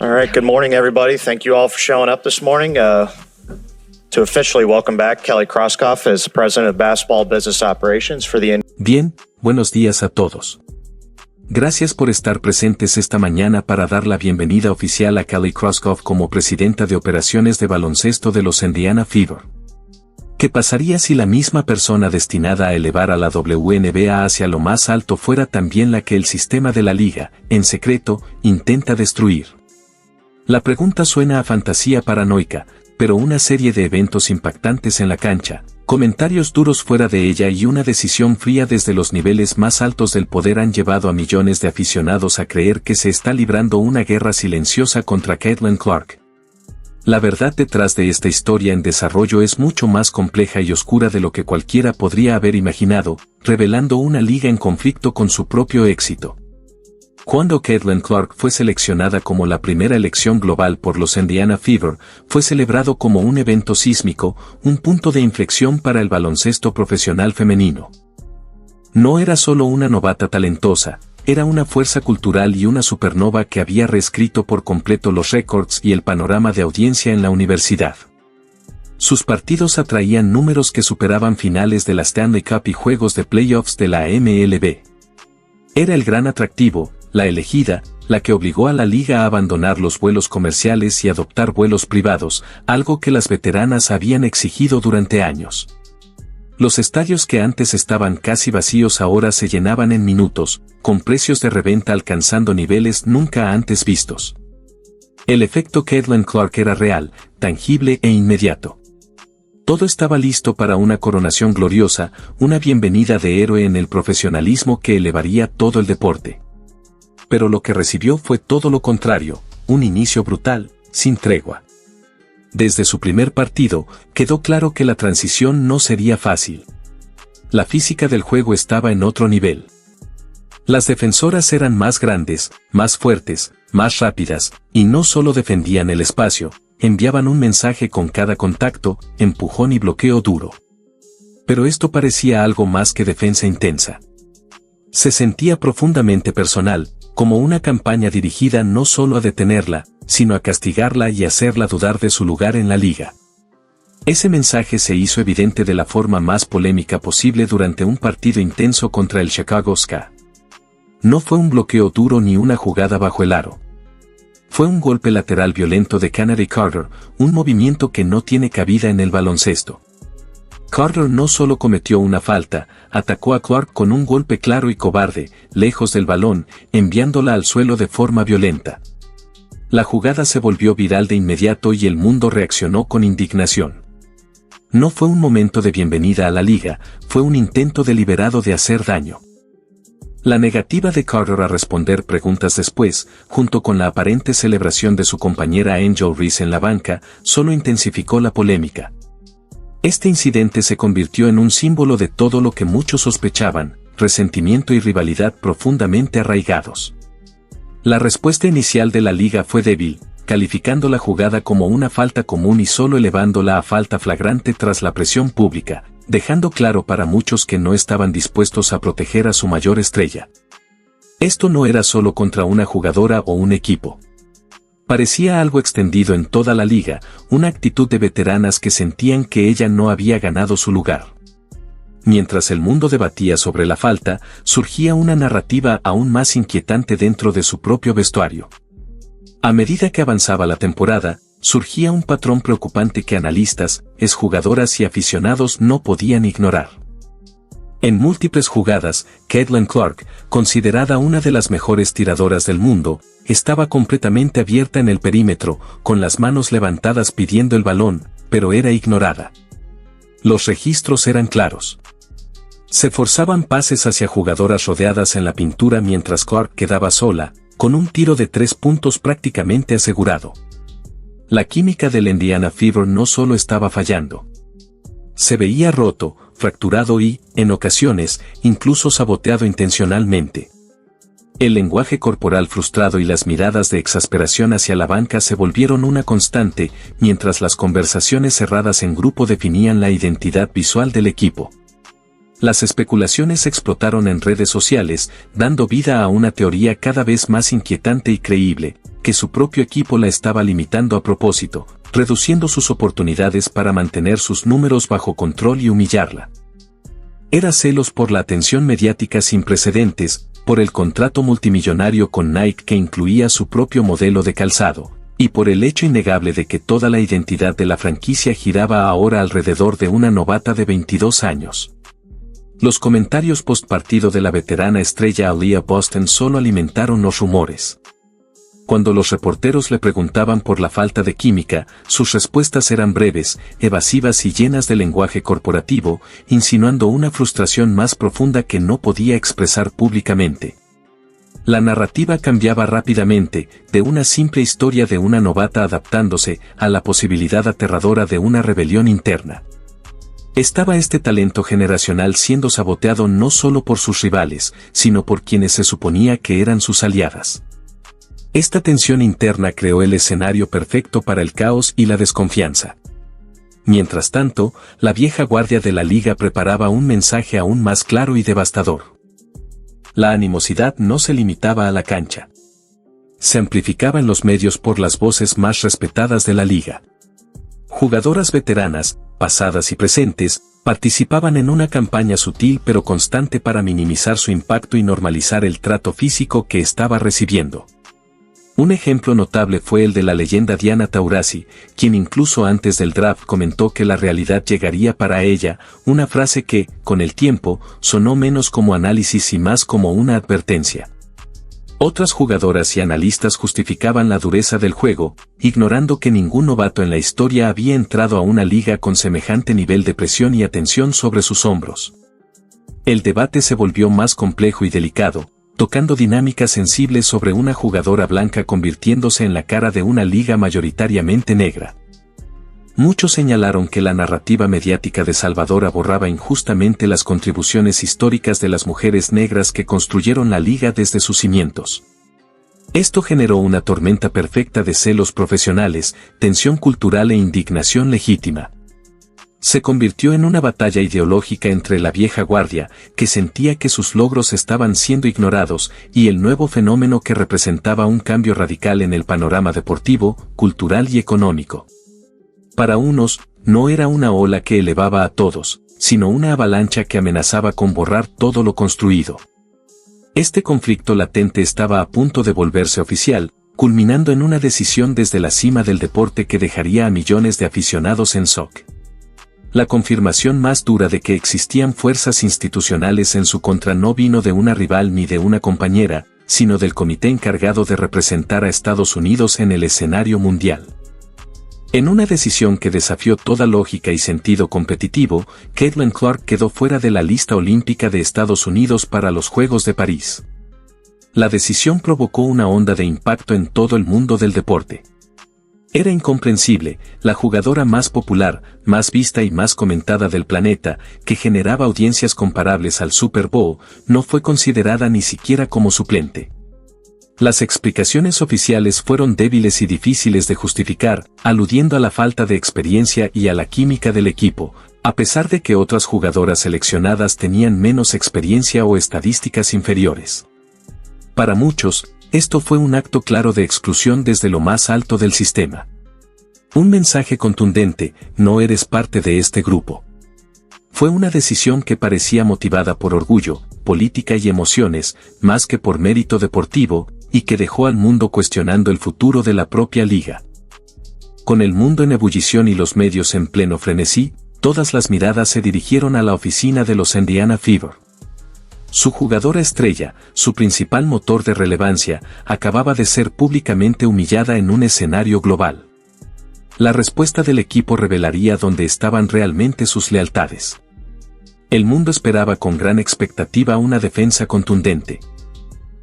All right, good morning, everybody. Thank you all for showing up this morning to officially welcome back Kelly Krauskopf as President of Basketball Business Operations for the... Bien, buenos días a todos. Gracias por estar presentes esta mañana para dar la bienvenida oficial a Kelly Krauskopf como Presidenta de Operaciones de Baloncesto de los Indiana Fever. ¿Qué pasaría si la misma persona destinada a elevar a la WNBA hacia lo más alto fuera también la que el sistema de la liga, en secreto, intenta destruir? La pregunta suena a fantasía paranoica, pero una serie de eventos impactantes en la cancha, comentarios duros fuera de ella y una decisión fría desde los niveles más altos del poder han llevado a millones de aficionados a creer que se está librando una guerra silenciosa contra Caitlin Clark. La verdad detrás de esta historia en desarrollo es mucho más compleja y oscura de lo que cualquiera podría haber imaginado, revelando una liga en conflicto con su propio éxito. Cuando Caitlin Clark fue seleccionada como la primera elección global por los Indiana Fever, fue celebrado como un evento sísmico, un punto de inflexión para el baloncesto profesional femenino. No era solo una novata talentosa, era una fuerza cultural y una supernova que había reescrito por completo los récords y el panorama de audiencia en la universidad. Sus partidos atraían números que superaban finales de la Stanley Cup y juegos de playoffs de la MLB. Era el gran atractivo, la elegida, la que obligó a la liga a abandonar los vuelos comerciales y adoptar vuelos privados, algo que las veteranas habían exigido durante años. Los estadios que antes estaban casi vacíos ahora se llenaban en minutos, con precios de reventa alcanzando niveles nunca antes vistos. El efecto Caitlin Clark era real, tangible e inmediato. Todo estaba listo para una coronación gloriosa, una bienvenida de héroe en el profesionalismo que elevaría todo el deporte. Pero lo que recibió fue todo lo contrario, un inicio brutal, sin tregua. Desde su primer partido, quedó claro que la transición no sería fácil. La física del juego estaba en otro nivel. Las defensoras eran más grandes, más fuertes, más rápidas, y no solo defendían el espacio, enviaban un mensaje con cada contacto, empujón y bloqueo duro. Pero esto parecía algo más que defensa intensa. Se sentía profundamente personal, como una campaña dirigida no solo a detenerla, sino a castigarla y hacerla dudar de su lugar en la liga. Ese mensaje se hizo evidente de la forma más polémica posible durante un partido intenso contra el Chicago Ska. No fue un bloqueo duro ni una jugada bajo el aro. Fue un golpe lateral violento de Kennedy Carter, un movimiento que no tiene cabida en el baloncesto. Carter no solo cometió una falta, atacó a Clark con un golpe claro y cobarde, lejos del balón, enviándola al suelo de forma violenta. La jugada se volvió viral de inmediato y el mundo reaccionó con indignación. No fue un momento de bienvenida a la liga, fue un intento deliberado de hacer daño. La negativa de Carter a responder preguntas después, junto con la aparente celebración de su compañera Angel Reese en la banca, solo intensificó la polémica. Este incidente se convirtió en un símbolo de todo lo que muchos sospechaban, resentimiento y rivalidad profundamente arraigados. La respuesta inicial de la liga fue débil, calificando la jugada como una falta común y solo elevándola a falta flagrante tras la presión pública, dejando claro para muchos que no estaban dispuestos a proteger a su mayor estrella. Esto no era solo contra una jugadora o un equipo. Parecía algo extendido en toda la liga, una actitud de veteranas que sentían que ella no había ganado su lugar. Mientras el mundo debatía sobre la falta, surgía una narrativa aún más inquietante dentro de su propio vestuario. A medida que avanzaba la temporada, surgía un patrón preocupante que analistas, exjugadoras y aficionados no podían ignorar. En múltiples jugadas, Caitlin Clark, considerada una de las mejores tiradoras del mundo, estaba completamente abierta en el perímetro, con las manos levantadas pidiendo el balón, pero era ignorada. Los registros eran claros. Se forzaban pases hacia jugadoras rodeadas en la pintura mientras Clark quedaba sola, con un tiro de 3 puntos prácticamente asegurado. La química del Indiana Fever no solo estaba fallando. Se veía roto, fracturado y, en ocasiones, incluso saboteado intencionalmente. El lenguaje corporal frustrado y las miradas de exasperación hacia la banca se volvieron una constante, mientras las conversaciones cerradas en grupo definían la identidad visual del equipo. Las especulaciones explotaron en redes sociales, dando vida a una teoría cada vez más inquietante y creíble. que su propio equipo la estaba limitando a propósito, reduciendo sus oportunidades para mantener sus números bajo control y humillarla. Era celos por la atención mediática sin precedentes, por el contrato multimillonario con Nike que incluía su propio modelo de calzado, y por el hecho innegable de que toda la identidad de la franquicia giraba ahora alrededor de una novata de 22 años. Los comentarios postpartido de la veterana estrella Aaliyah Boston solo alimentaron los rumores. Cuando los reporteros le preguntaban por la falta de química, sus respuestas eran breves, evasivas y llenas de lenguaje corporativo, insinuando una frustración más profunda que no podía expresar públicamente. La narrativa cambiaba rápidamente, de una simple historia de una novata adaptándose a la posibilidad aterradora de una rebelión interna. Estaba este talento generacional siendo saboteado no solo por sus rivales, sino por quienes se suponía que eran sus aliadas. Esta tensión interna creó el escenario perfecto para el caos y la desconfianza. Mientras tanto, la vieja guardia de la liga preparaba un mensaje aún más claro y devastador. La animosidad no se limitaba a la cancha. Se amplificaba en los medios por las voces más respetadas de la liga. Jugadoras veteranas, pasadas y presentes, participaban en una campaña sutil pero constante para minimizar su impacto y normalizar el trato físico que estaba recibiendo. Un ejemplo notable fue el de la leyenda Diana Taurasi, quien incluso antes del draft comentó que la realidad llegaría para ella, una frase que, con el tiempo, sonó menos como análisis y más como una advertencia. Otras jugadoras y analistas justificaban la dureza del juego, ignorando que ningún novato en la historia había entrado a una liga con semejante nivel de presión y atención sobre sus hombros. El debate se volvió más complejo y delicado, tocando dinámicas sensibles sobre una jugadora blanca convirtiéndose en la cara de una liga mayoritariamente negra. Muchos señalaron que la narrativa mediática de Salvador borraba injustamente las contribuciones históricas de las mujeres negras que construyeron la liga desde sus cimientos. Esto generó una tormenta perfecta de celos profesionales, tensión cultural e indignación legítima. Se convirtió en una batalla ideológica entre la vieja guardia, que sentía que sus logros estaban siendo ignorados, y el nuevo fenómeno que representaba un cambio radical en el panorama deportivo, cultural y económico. Para unos, no era una ola que elevaba a todos, sino una avalancha que amenazaba con borrar todo lo construido. Este conflicto latente estaba a punto de volverse oficial, culminando en una decisión desde la cima del deporte que dejaría a millones de aficionados en shock. La confirmación más dura de que existían fuerzas institucionales en su contra no vino de una rival ni de una compañera, sino del comité encargado de representar a Estados Unidos en el escenario mundial. En una decisión que desafió toda lógica y sentido competitivo, Caitlin Clark quedó fuera de la lista olímpica de Estados Unidos para los Juegos de París. La decisión provocó una onda de impacto en todo el mundo del deporte. Era incomprensible, la jugadora más popular, más vista y más comentada del planeta, que generaba audiencias comparables al Super Bowl, no fue considerada ni siquiera como suplente. Las explicaciones oficiales fueron débiles y difíciles de justificar, aludiendo a la falta de experiencia y a la química del equipo, a pesar de que otras jugadoras seleccionadas tenían menos experiencia o estadísticas inferiores. Para muchos, esto fue un acto claro de exclusión desde lo más alto del sistema. Un mensaje contundente: no eres parte de este grupo. Fue una decisión que parecía motivada por orgullo, política y emociones, más que por mérito deportivo, y que dejó al mundo cuestionando el futuro de la propia liga. Con el mundo en ebullición y los medios en pleno frenesí, todas las miradas se dirigieron a la oficina de los Indiana Fever. Su jugadora estrella, su principal motor de relevancia, acababa de ser públicamente humillada en un escenario global. La respuesta del equipo revelaría dónde estaban realmente sus lealtades. El mundo esperaba con gran expectativa una defensa contundente.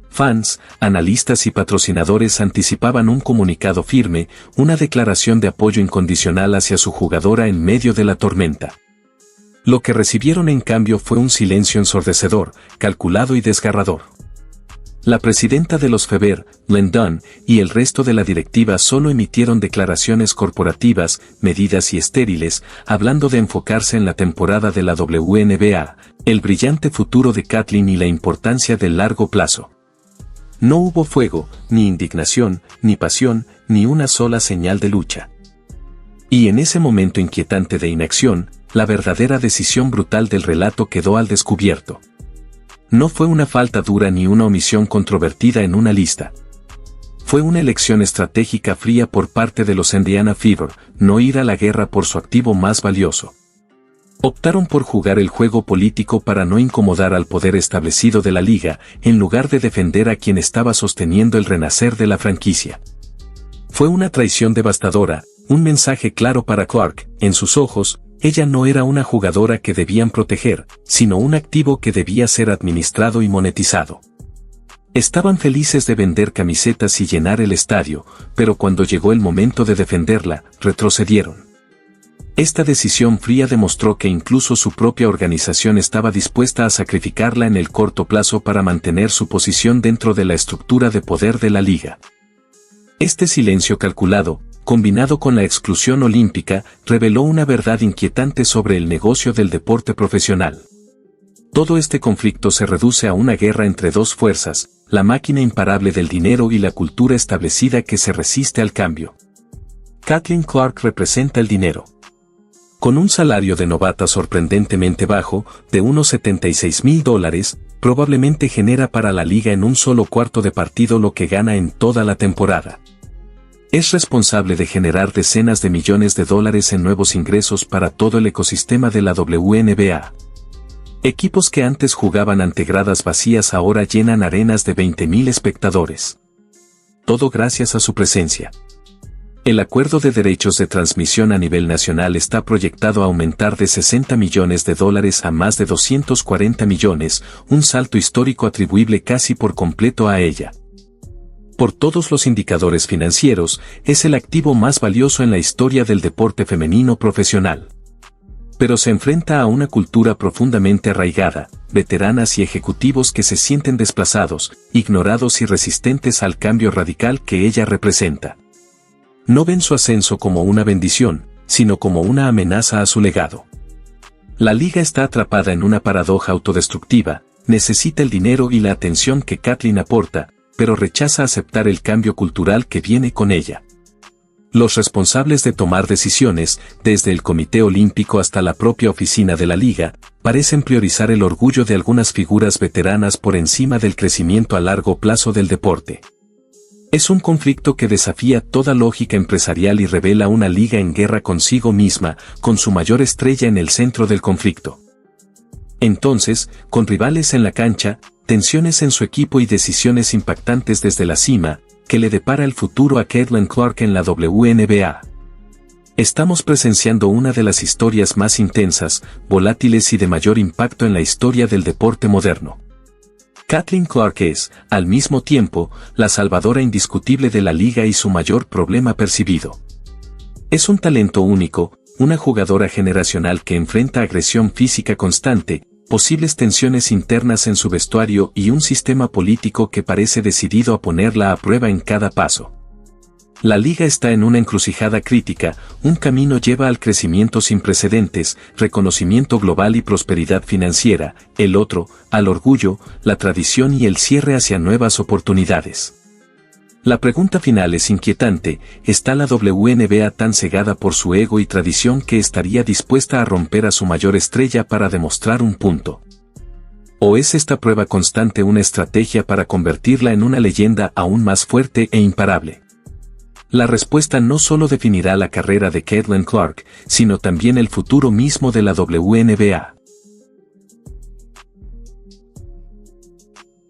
Fans, analistas y patrocinadores anticipaban un comunicado firme, una declaración de apoyo incondicional hacia su jugadora en medio de la tormenta. Lo que recibieron en cambio fue un silencio ensordecedor, calculado y desgarrador. La presidenta de los Fever, Len Dunn, y el resto de la directiva solo emitieron declaraciones corporativas, medidas y estériles, hablando de enfocarse en la temporada de la WNBA, el brillante futuro de Caitlin y la importancia del largo plazo. No hubo fuego, ni indignación, ni pasión, ni una sola señal de lucha. Y en ese momento inquietante de inacción, la verdadera decisión brutal del relato quedó al descubierto. No fue una falta dura ni una omisión controvertida en una lista. Fue una elección estratégica fría por parte de los Indiana Fever, no ir a la guerra por su activo más valioso. Optaron por jugar el juego político para no incomodar al poder establecido de la liga, en lugar de defender a quien estaba sosteniendo el renacer de la franquicia. Fue una traición devastadora, un mensaje claro para Clark. En sus ojos, ella no era una jugadora que debían proteger, sino un activo que debía ser administrado y monetizado. Estaban felices de vender camisetas y llenar el estadio, pero cuando llegó el momento de defenderla, retrocedieron. Esta decisión fría demostró que incluso su propia organización estaba dispuesta a sacrificarla en el corto plazo para mantener su posición dentro de la estructura de poder de la liga. Este silencio calculado, combinado con la exclusión olímpica, reveló una verdad inquietante sobre el negocio del deporte profesional. Todo este conflicto se reduce a una guerra entre dos fuerzas, la máquina imparable del dinero y la cultura establecida que se resiste al cambio. Kathleen Clark representa el dinero. Con un salario de novata sorprendentemente bajo, de unos $76,000, probablemente genera para la liga en un solo cuarto de partido lo que gana en toda la temporada. Es responsable de generar decenas de millones de dólares en nuevos ingresos para todo el ecosistema de la WNBA. Equipos que antes jugaban ante gradas vacías ahora llenan arenas de 20,000 espectadores. Todo gracias a su presencia. El acuerdo de derechos de transmisión a nivel nacional está proyectado a aumentar de $60 millones a más de 240 millones, un salto histórico atribuible casi por completo a ella. Por todos los indicadores financieros, es el activo más valioso en la historia del deporte femenino profesional. Pero se enfrenta a una cultura profundamente arraigada, veteranas y ejecutivos que se sienten desplazados, ignorados y resistentes al cambio radical que ella representa. No ven su ascenso como una bendición, sino como una amenaza a su legado. La liga está atrapada en una paradoja autodestructiva, necesita el dinero y la atención que Kathleen aporta, pero rechaza aceptar el cambio cultural que viene con ella. Los responsables de tomar decisiones, desde el Comité Olímpico hasta la propia oficina de la liga, parecen priorizar el orgullo de algunas figuras veteranas por encima del crecimiento a largo plazo del deporte. Es un conflicto que desafía toda lógica empresarial y revela una liga en guerra consigo misma, con su mayor estrella en el centro del conflicto. Entonces, con rivales en la cancha, tensiones en su equipo y decisiones impactantes desde la cima, ¿qué le depara el futuro a Caitlin Clark en la WNBA? Estamos presenciando una de las historias más intensas, volátiles y de mayor impacto en la historia del deporte moderno. Kathleen Clark es, al mismo tiempo, la salvadora indiscutible de la liga y su mayor problema percibido. Es un talento único, una jugadora generacional que enfrenta agresión física constante, posibles tensiones internas en su vestuario y un sistema político que parece decidido a ponerla a prueba en cada paso. La liga está en una encrucijada crítica, un camino lleva al crecimiento sin precedentes, reconocimiento global y prosperidad financiera, el otro, al orgullo, la tradición y el cierre hacia nuevas oportunidades. La pregunta final es inquietante, ¿está la WNBA tan cegada por su ego y tradición que estaría dispuesta a romper a su mayor estrella para demostrar un punto? ¿O es esta prueba constante una estrategia para convertirla en una leyenda aún más fuerte e imparable? La respuesta no solo definirá la carrera de Caitlin Clark, sino también el futuro mismo de la WNBA.